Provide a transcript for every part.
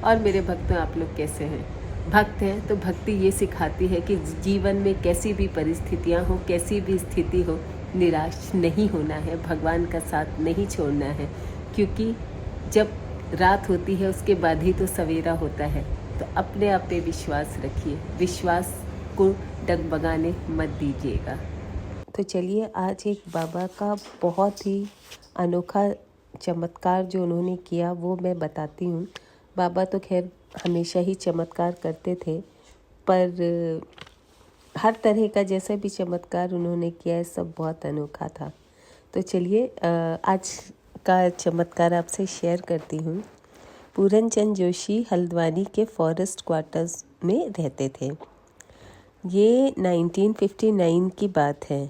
और मेरे भक्तों, आप लोग कैसे हैं? भक्त हैं तो भक्ति ये सिखाती है कि जीवन में कैसी भी परिस्थितियां हो, कैसी भी स्थिति हो, निराश नहीं होना है, भगवान का साथ नहीं छोड़ना है। क्योंकि जब रात होती है उसके बाद ही तो सवेरा होता है। तो अपने आप पे विश्वास रखिए, विश्वास को डगमगाने मत दीजिएगा। तो चलिए, आज एक बाबा का बहुत ही अनोखा चमत्कार जो उन्होंने किया वो मैं बताती हूँ। बाबा तो खैर हमेशा ही चमत्कार करते थे, पर हर तरह का जैसा भी चमत्कार उन्होंने किया है सब बहुत अनोखा था। तो चलिए, आज का चमत्कार आपसे शेयर करती हूँ। पूरन चंद जोशी हल्द्वानी के फॉरेस्ट क्वार्टर्स में रहते थे। ये 1959 की बात है।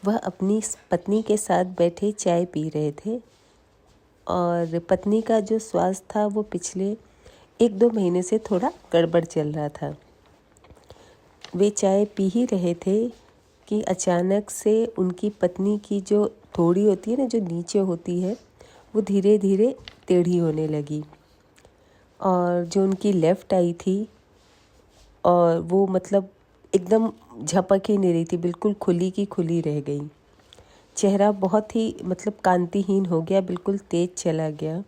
वह अपनी पत्नी के साथ बैठे चाय पी रहे थे और पत्नी का जो स्वास्थ्य था वो पिछले 1-2 महीने से थोड़ा गड़बड़ चल रहा था। वे चाय पी ही रहे थे कि अचानक से उनकी पत्नी की जो थोड़ी होती है ना, जो नीचे होती है, वो धीरे धीरे टेढ़ी होने लगी और जो उनकी लेफ़्ट आई थी और वो मतलब एकदम झपक ही नहीं रही थी, बिल्कुल खुली की खुली रह गई। चेहरा बहुत ही मतलब कांतिहीन हो गया, बिल्कुल तेज चला गया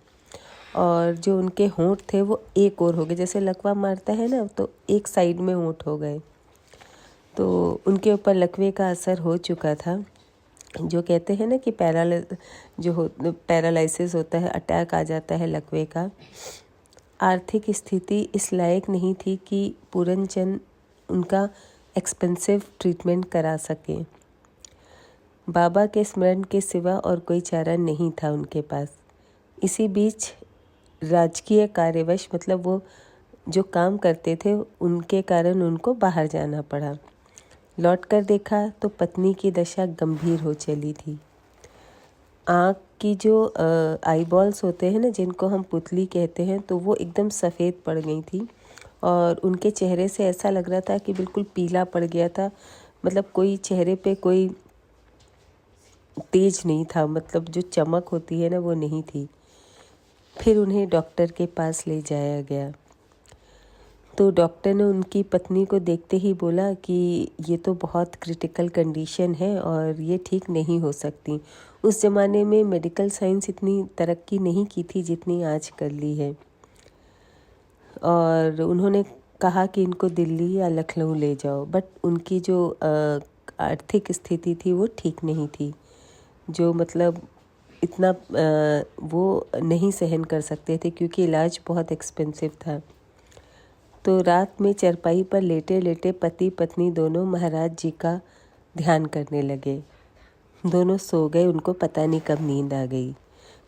और जो उनके होंठ थे वो एक और हो गए, जैसे लकवा मारता है ना, तो एक साइड में होंठ हो गए। तो उनके ऊपर लकवे का असर हो चुका था। जो कहते हैं ना कि पैरालिसिस होता है, अटैक आ जाता है लकवे का। आर्थिक स्थिति इस लायक नहीं थी कि पूरनचंद उनका एक्सपेंसिव ट्रीटमेंट करा सकें। बाबा के स्मरण के सिवा और कोई चारा नहीं था उनके पास। इसी बीच राजकीय कार्यवश, मतलब वो जो काम करते थे उनके कारण उनको बाहर जाना पड़ा। लौटकर देखा तो पत्नी की दशा गंभीर हो चली थी। आँख की जो आई बॉल्स होते हैं ना, जिनको हम पुतली कहते हैं, तो वो एकदम सफ़ेद पड़ गई थी और उनके चेहरे से ऐसा लग रहा था कि बिल्कुल पीला पड़ गया था। मतलब कोई चेहरे पे कोई तेज नहीं था, मतलब जो चमक होती है ना वो नहीं थी। फिर उन्हें डॉक्टर के पास ले जाया गया तो डॉक्टर ने उनकी पत्नी को देखते ही बोला कि ये तो बहुत क्रिटिकल कंडीशन है और ये ठीक नहीं हो सकती। उस ज़माने में मेडिकल साइंस इतनी तरक्की नहीं की थी जितनी आज कर ली है। और उन्होंने कहा कि इनको दिल्ली या लखनऊ ले जाओ, बट उनकी जो आर्थिक स्थिति थी वो ठीक नहीं थी, जो मतलब इतना वो नहीं सहन कर सकते थे क्योंकि इलाज बहुत एक्सपेंसिव था। तो रात में चरपाई पर लेटे लेटे पति पत्नी दोनों महाराज जी का ध्यान करने लगे। दोनों सो गए, उनको पता नहीं कब नींद आ गई।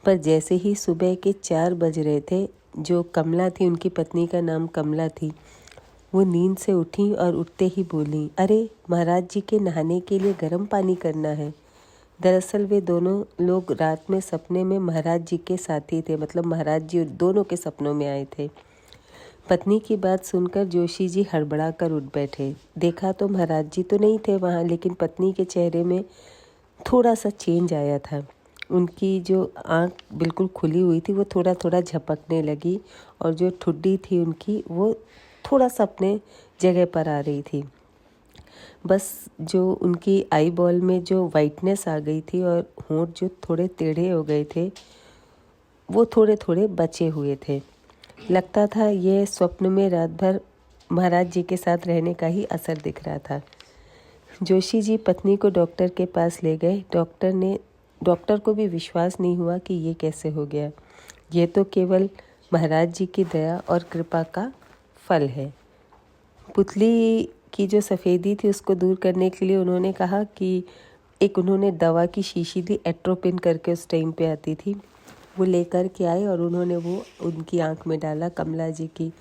पर जैसे ही सुबह के 4 बज रहे थे, जो कमला थी, उनकी पत्नी का नाम कमला थी, वो नींद से उठी और उठते ही बोली, अरे महाराज जी के नहाने के लिए गर्म पानी करना है। दरअसल वे दोनों लोग रात में सपने में महाराज जी के साथी थे, मतलब महाराज जी दोनों के सपनों में आए थे। पत्नी की बात सुनकर जोशी जी हड़बड़ा कर उठ बैठे। देखा तो महाराज जी तो नहीं थे वहाँ, लेकिन पत्नी के चेहरे में थोड़ा सा चेंज आया था। उनकी जो आँख बिल्कुल खुली हुई थी वो थोड़ा थोड़ा झपकने लगी और जो ठुड्डी थी उनकी वो थोड़ा सा अपने जगह पर आ रही थी। बस जो उनकी आई बॉल में जो वाइटनेस आ गई थी और होंठ जो थोड़े टेढ़े हो गए थे वो थोड़े थोड़े बचे हुए थे। लगता था ये स्वप्न में रात भर महाराज जी के साथ रहने का ही असर दिख रहा था। जोशी जी पत्नी को डॉक्टर के पास ले गए। डॉक्टर को भी विश्वास नहीं हुआ कि ये कैसे हो गया। ये तो केवल महाराज जी की दया और कृपा का फल है। पुतली की जो सफ़ेदी थी उसको दूर करने के लिए उन्होंने कहा कि उन्होंने दवा की शीशी दी, एट्रोपिन करके उस टाइम पे आती थी, वो लेकर के आए और उन्होंने वो उनकी आंख में डाला, कमला जी की।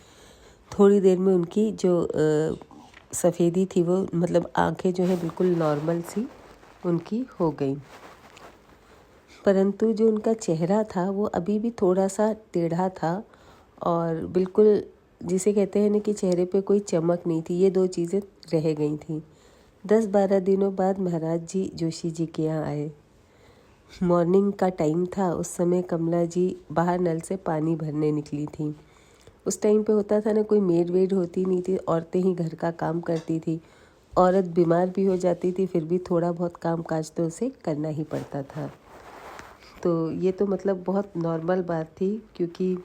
थोड़ी देर में उनकी जो सफ़ेदी थी वो, मतलब आंखें जो है बिल्कुल नॉर्मल सी उनकी हो गई। परंतु जो उनका चेहरा था वो अभी भी थोड़ा सा टेढ़ा था और बिल्कुल जिसे कहते हैं ना कि चेहरे पे कोई चमक नहीं थी। ये 2 चीज़ें रह गई थी। 10-12 दिनों बाद महाराज जी जोशी जी के यहाँ आए। मॉर्निंग का टाइम था। उस समय कमला जी बाहर नल से पानी भरने निकली थी। उस टाइम पे होता था ना, कोई मेड वेड होती नहीं थी, औरतें ही घर का काम करती थी। औरत बीमार भी हो जाती थी फिर भी थोड़ा बहुत काम काज तो उसे करना ही पड़ता था। तो ये तो मतलब बहुत नॉर्मल बात थी, क्योंकि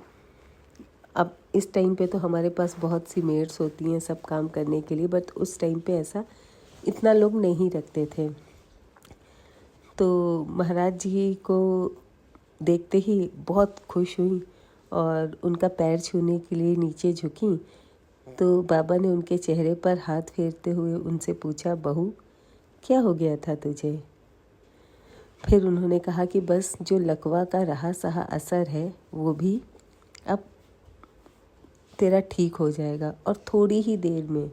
अब इस टाइम पे तो हमारे पास बहुत सी मेड्स होती हैं सब काम करने के लिए, बट उस टाइम पे ऐसा इतना लोग नहीं रखते थे। तो महाराज जी को देखते ही बहुत खुश हुई और उनका पैर छूने के लिए नीचे झुकी। तो बाबा ने उनके चेहरे पर हाथ फेरते हुए उनसे पूछा, बहू क्या हो गया था तुझे? फिर उन्होंने कहा कि बस जो लकवा का रहा सहा असर है वो भी अब तेरा ठीक हो जाएगा, और थोड़ी ही देर में,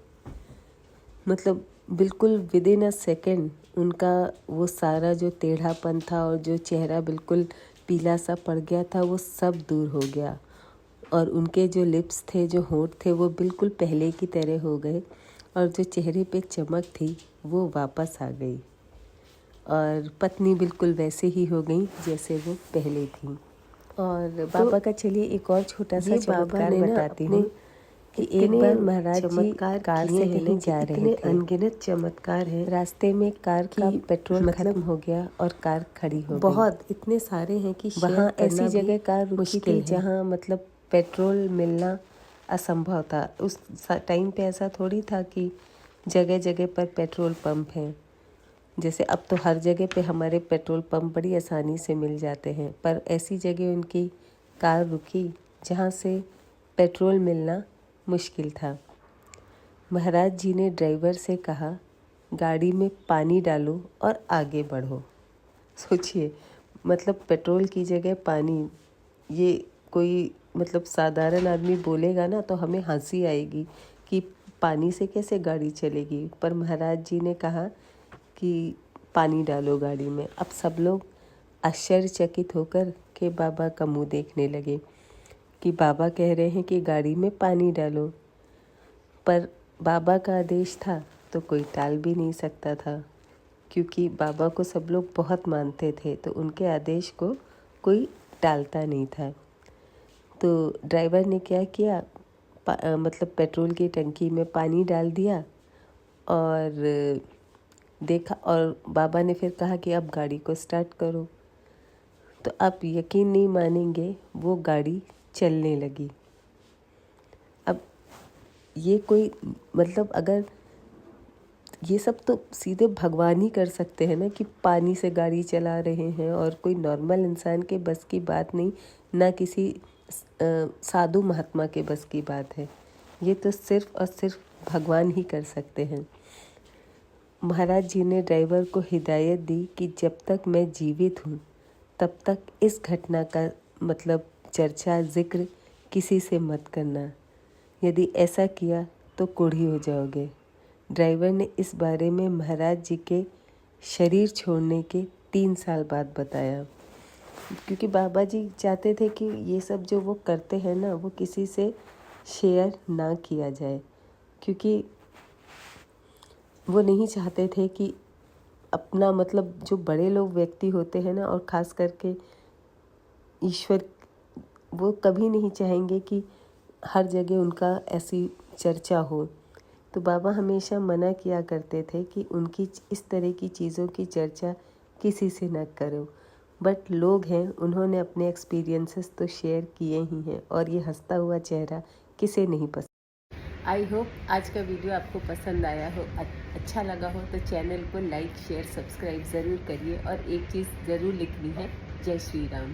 मतलब बिल्कुल विद इन अ सेकेंड उनका वो सारा जो टेढ़ापन था और जो चेहरा बिल्कुल पीला सा पड़ गया था वो सब दूर हो गया, और उनके जो लिप्स थे, जो होंठ थे, वो बिल्कुल पहले की तरह हो गए, और जो चेहरे पे चमक थी वो वापस आ गई, और पत्नी बिल्कुल वैसे ही हो गई जैसे वो पहले थी। और बाबा का चलिए एक और छोटा सा चमत्कार बताती हूँ कि एक बार महाराज जी कार से कहीं जा रहे थे। अनगिनत चमत्कार हैं। रास्ते में कार का पेट्रोल खत्म हो गया और कार खड़ी हो गई। बहुत इतने सारे हैं कि वहाँ ऐसी जगह कार रुकी थी जहाँ मतलब पेट्रोल मिलना असंभव था। उस टाइम पे ऐसा थोड़ी था कि जगह जगह पर पेट्रोल पंप हैं। जैसे अब तो हर जगह पे हमारे पेट्रोल पंप बड़ी आसानी से मिल जाते हैं, पर ऐसी जगह उनकी कार रुकी जहाँ से पेट्रोल मिलना मुश्किल था। महाराज जी ने ड्राइवर से कहा, गाड़ी में पानी डालो और आगे बढ़ो। सोचिए, मतलब पेट्रोल की जगह पानी, ये कोई मतलब साधारण आदमी बोलेगा ना तो हमें हंसी आएगी कि पानी से कैसे गाड़ी चलेगी, पर महाराज जी ने कहा कि पानी डालो गाड़ी में। अब सब लोग आश्चर्यचकित होकर के बाबा का मुंह देखने लगे कि बाबा कह रहे हैं कि गाड़ी में पानी डालो, पर बाबा का आदेश था तो कोई टाल भी नहीं सकता था, क्योंकि बाबा को सब लोग बहुत मानते थे, तो उनके आदेश को कोई टालता नहीं था। तो ड्राइवर ने क्या किया, मतलब पेट्रोल की टंकी में पानी डाल दिया और देखा, और बाबा ने फिर कहा कि अब गाड़ी को स्टार्ट करो। तो आप यकीन नहीं मानेंगे, वो गाड़ी चलने लगी। अब ये कोई मतलब अगर ये सब तो सीधे भगवान ही कर सकते हैं ना, कि पानी से गाड़ी चला रहे हैं, और कोई नॉर्मल इंसान के बस की बात नहीं, ना किसी साधु महात्मा के बस की बात है। ये तो सिर्फ और सिर्फ भगवान ही कर सकते हैं। महाराज जी ने ड्राइवर को हिदायत दी कि जब तक मैं जीवित हूँ तब तक इस घटना का मतलब चर्चा जिक्र किसी से मत करना, यदि ऐसा किया तो कोढ़ी हो जाओगे। ड्राइवर ने इस बारे में महाराज जी के शरीर छोड़ने के 3 साल बाद बताया, क्योंकि बाबा जी चाहते थे कि ये सब जो वो करते हैं ना वो किसी से शेयर ना किया जाए, क्योंकि वो नहीं चाहते थे कि अपना मतलब जो बड़े लोग व्यक्ति होते हैं ना, और ख़ास करके ईश्वर, वो कभी नहीं चाहेंगे कि हर जगह उनका ऐसी चर्चा हो। तो बाबा हमेशा मना किया करते थे कि उनकी इस तरह की चीज़ों की चर्चा किसी से न करो, बट लोग हैं, उन्होंने अपने एक्सपीरियंसेस तो शेयर किए ही हैं, और ये हंसता हुआ चेहरा किसे नहीं पसंद। आई होप आज का वीडियो आपको पसंद आया हो, अच्छा लगा हो तो चैनल को लाइक शेयर सब्सक्राइब ज़रूर करिए, और एक चीज़ ज़रूर लिखनी है, जय श्री राम।